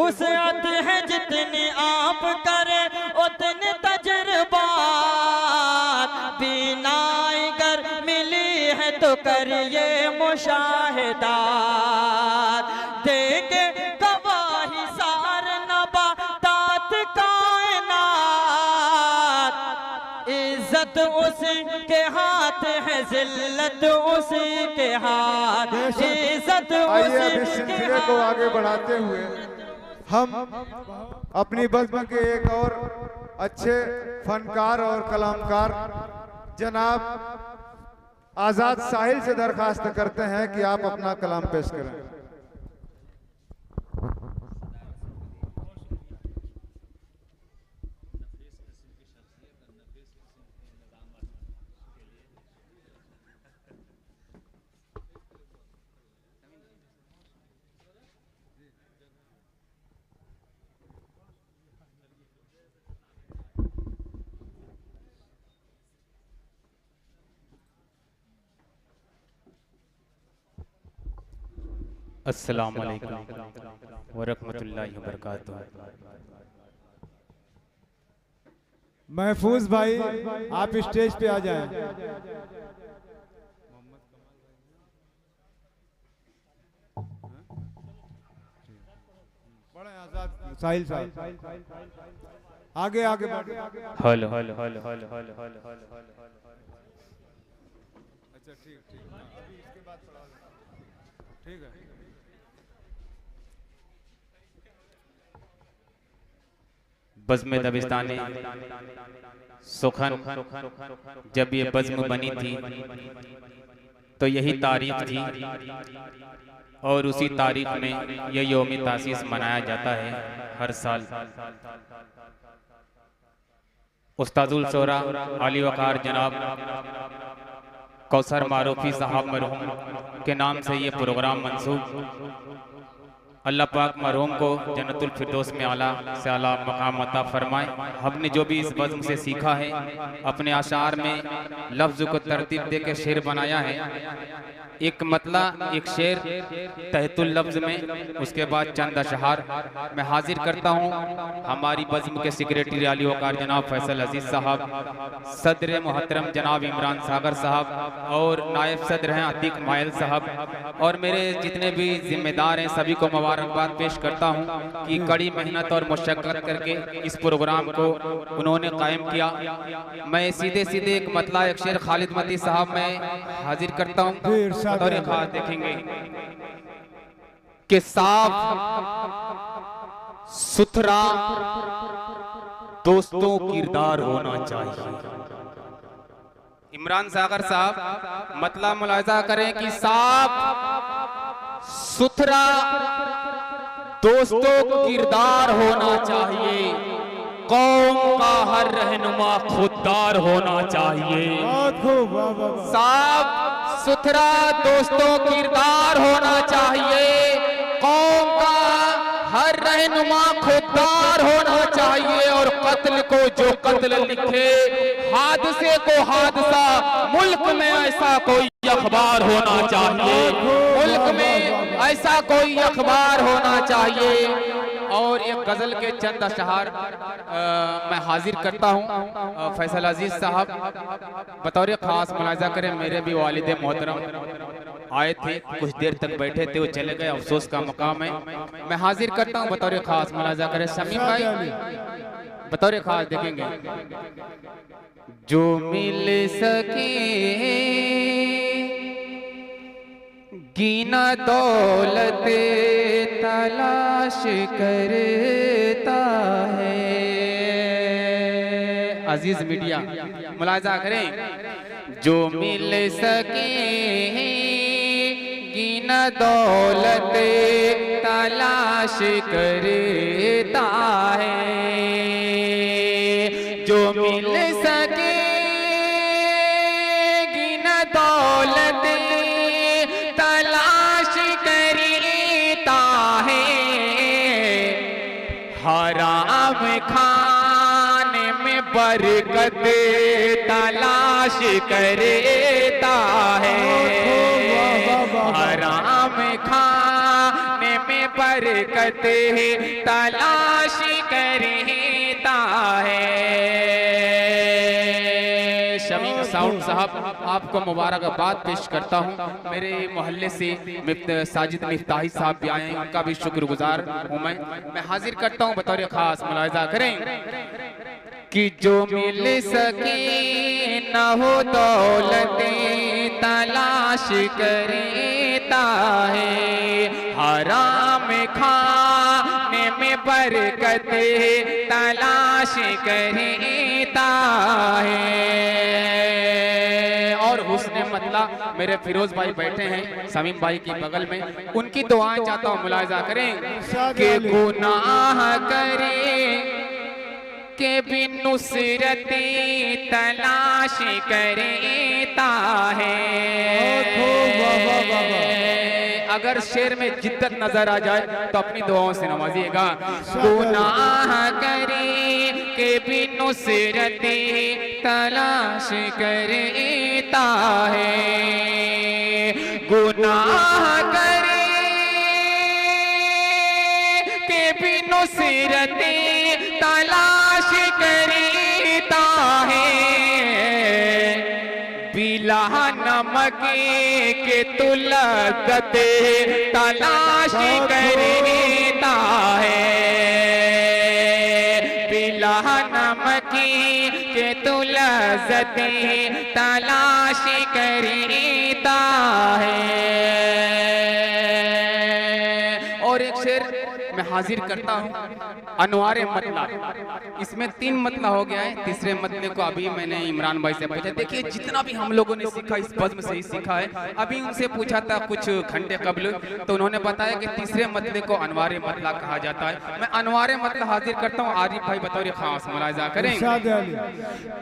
वुसअत है जितनी आप करें उतने तजुर्बात, बीनाई गर मिली है तो करिए मुशाहिदात, देंगे गवाही सार नबातात कायनात, इज्जत उसी के हाथ है जिल्लत उसी के हाथ, इज्जत आइए अब इस उसी के सिलसिले को आगे बढ़ाते हुए हम अपनी बज़्म के एक और अच्छे फनकार और कलामकार जनाब आज़ाद साहिल से दरखास्त करते हैं कि आप अपना कलाम पेश करें। अस्सलाम वालेकुम व रहमतुल्लाहि व बरकातुहू। महफूज भाई आप स्टेज पे आ जाएं। बड़े आजाद साहिल साहब आगे आगे बढ़े। Hello hello hello hello hello hello hello hello. अच्छा ठीक ठीक अभी इसके बाद पढ़ा ठीक है। बज़्म दबिस्तानी सुखन जब ये बज़्म बनी थी तो यही तारीख थी और उसी तारीख में यह यौम तासीस मनाया जाता है हर साल। उस्तादुल शोरा आली वक़ार जनाब कौसर मारूफी साहब मरहूम के नाम से ये प्रोग्राम मंसूब। अल्लाह पाक मरहूम को जन्नतुल फिरदौस में आला से आला मकाम अता फरमाए। हमने जो भी इस बज़्म से सीखा है अपने आशार में लफ्ज़ को तरतीब दे के शेर बनाया है। एक मतला एक शेर तहतुल लफ्ज़ में, उसके बाद चंद अशहार मैं हाजिर करता हूँ। हमारी बज़्म के सेक्रेटरी आली वक़ार जनाब फैसल अजीज़ साहब, सदर मोहतरम जनाब इमरान सागर साहब और नायब सदर हैं अतीक मायल साहब और मेरे जितने भी जिम्मेदार हैं सभी को मुबारकबाद पेश करता हूँ कि कड़ी मेहनत और मुशक्क़त करके इस प्रोग्राम को उन्होंने कायम किया। मैं सीधे सीधे एक मतला एक शेर खालिद मती साहब मैं हाजिर करता हूँ और एक खास देखेंगे कि साफ सुथरा दोस्तों किरदार होना चाहिए। इमरान सागर साहब मतला मुलाहिजा करें कि साफ सुथरा दोस्तों किरदार होना चाहिए। कौम का हर रहनुमा खुददार होना चाहिए। साफ सुथरा दोस्तों किरदार होना चाहिए। कौम का हर रहनुमा खुददार होना चाहिए और कत्ल को जो कत्ल लिखे, हादसे को हादसा, मुल्क में ऐसा कोई अखबार होना चाहिए। मुल्क में ऐसा कोई अखबार होना चाहिए। और एक गजल के चंद अशहार मैं हाजिर करता हूँ। फैसल अजीज साहब बतौर खास मुलाहिजा करें, मेरे भी वालिद मोहतरम आए थे, कुछ देर तक बैठे थे, वो चले गए, अफसोस का मकाम है। मैं हाजिर करता हूँ बतौर खास मुलाहिजा करें। शमीम भाई बतौर खास देखेंगे। जो मिल सके गिना दौलत तलाश करता है। अजीज मीडिया मुलाहिजा करें, जो मिल सके गिना दौलत तलाश करता है। जो मिल सके गिना दौलत तलाश करता है। हराम खाने में बरकत तलाश करता है। हराम खाने में बरकत तलाश करता है। शमीम साउंड साहब आपको मुबारकबाद पेश करता हूँ। मेरे मोहल्ले से साजिद मिफ्ताही साहब भी आए हैं, उनका भी शुक्रगुजार हूँ मैं हाजिर करता हूँ बतौर खास। मुलाहिजा करें कि जो मिल सके न हो दौलत तलाश करता है, हराम खाने में बरकत तलाश करता है। और हुस्न मतला मेरे फिरोज भाई बैठे हैं समीम भाई के बगल में, उनकी दुआएं चाहता हूँ। मुलाहिजा करें कि गुनाह करे के भी नुसरती तलाश करता है। अगर शेर में जिद्दत नजर आ जाए तो अपनी दुआओं से नवाजिएगा। गुनाह करे के भी नुसरती तलाश करता है, गुनाह करे के भी नुसरती तलाश करता है। बिला नमक के तुलगत तलाश करता है, बिला नमक के तुलगत तलाश करता है। और एक शेर मैं हाजिर करता हूँ, अनवारे मतला। इसमें 3 मतला हो गया है, तीसरे मतले को अभी मैंने इमरान भाई से पूछा। देखिए जितना भी हम लोगों ने सीखा इस बज़्म से ही सीखा है। अभी उनसे पूछा था कुछ घंटे कबल, तो उन्होंने बताया कि तीसरे मतले को अनवारे मतला कहा जाता है। मैं अनवारे मतला हाजिर करता हूँ। आरिफ भाई बतौर खास मुलाहिजा करें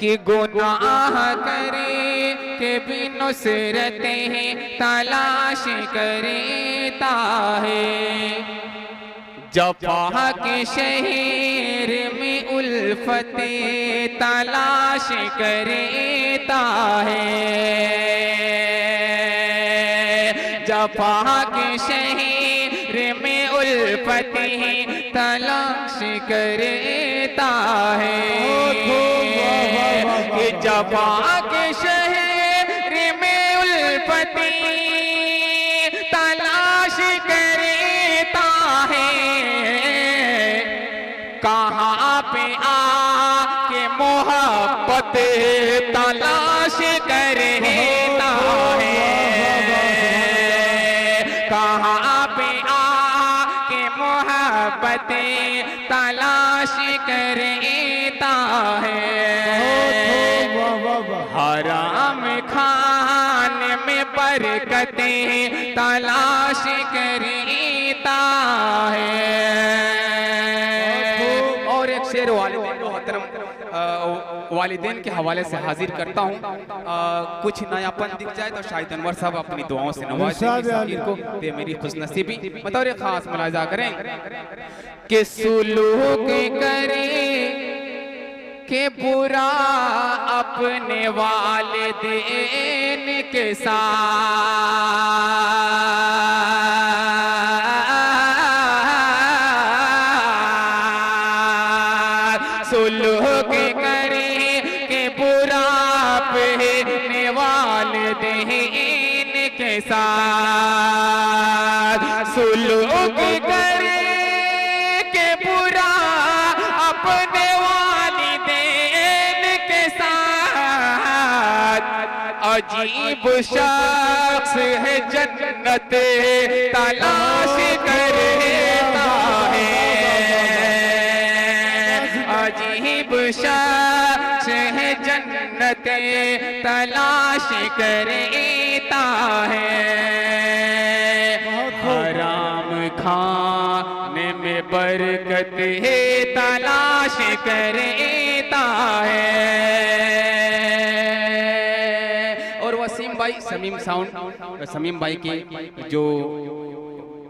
कि गुनाह करे के भी नुसरते तलाश करता है, जफा के शहर में उल्फते तलाश करता है, जफा के शहर में उल्फते तलाश करता है, कि जफा के शहर में उल्फते तलाश करता है। कहाँ पे आके मोहब्बत तलाश करता है, कहाँ पे आके मोहब्बत तलाश करता है। हराम खाने में बरकतें तलाश करता है। और एक शेर वालिदैन के हवाले से हाजिर करता हूँ। कुछ नयापन दिख जाए तो शायद अनवर साहब अपनी दुआओं से नवाजें को दे मेरी खुशनसीबी। बतौर खास मुलाहिजा करें कि सुलूक करे के बुरा अपने वालिदैन के साथ, सुलूक करे के बुरा अपने वालिदैन के साथ, सुलूक करे के बुरा अपने अजीब शख्स है जन्नत तलाश करता है, अजीब शख्स है जन्नत तलाश करता है। हराम खाने में बरकत है तलाश करता है। भाई समीम साउंड, समीम भाई के जो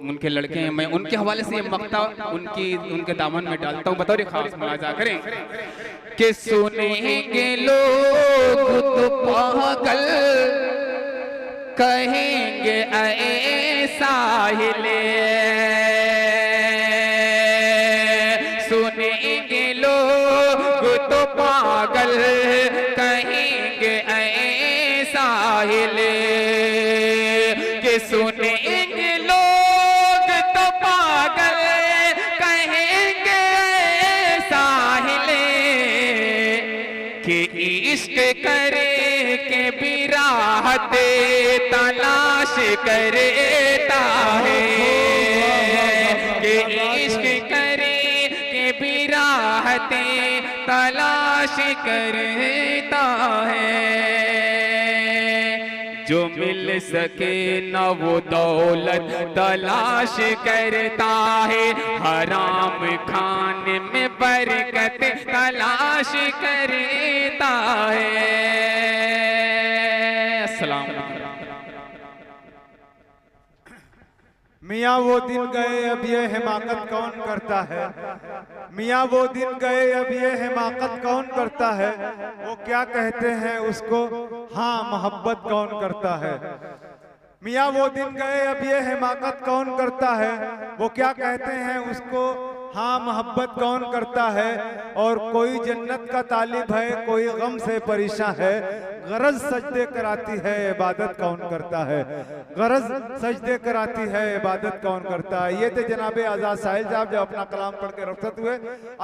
उनके लड़के हैं, मैं उनके हवाले से ये मक्ता उनके दामन में डालता हूँ। बतौर खास मुलाहिजा करें कि सुनेंगे लोग तो पागल कहेंगे ऐ साहिले, सुनेंगे लोग तो पागल कहेंगे ऐ साहिल, के सुनेंगे लोग तो पागल कहेंगे ऐ साहिल, कि इश्क करे के भी राहत तलाश करता है, कि इश्क करे के भी राहत तलाश करता है। जो मिल सके न वो दौलत तलाश करता है, हराम खाने में बरकत तलाश करता है। अस्सलाम वालेकुम। मियाँ वो दिन गए अब ये हिमाकत कौन करता है, मियाँ वो दिन गए अब ये हिमाकत कौन करता है, वो क्या कहते हैं उसको हाँ मोहब्बत कौन करता है। मियाँ वो दिन गए अब ये हिमाकत कौन करता है, वो क्या कहते हैं उसको हाँ मोहब्बत कौन करता है। और कोई जन्नत का तालिब है, कोई गम से परेशान है, गरज सजदे कराती है इबादत कौन करता है, गरज सजदे कराती है इबादत कौन करता है। ये थे जनाबे आजाद साहिल साहब जो अपना कलाम पढ़ के रुखसत हुए।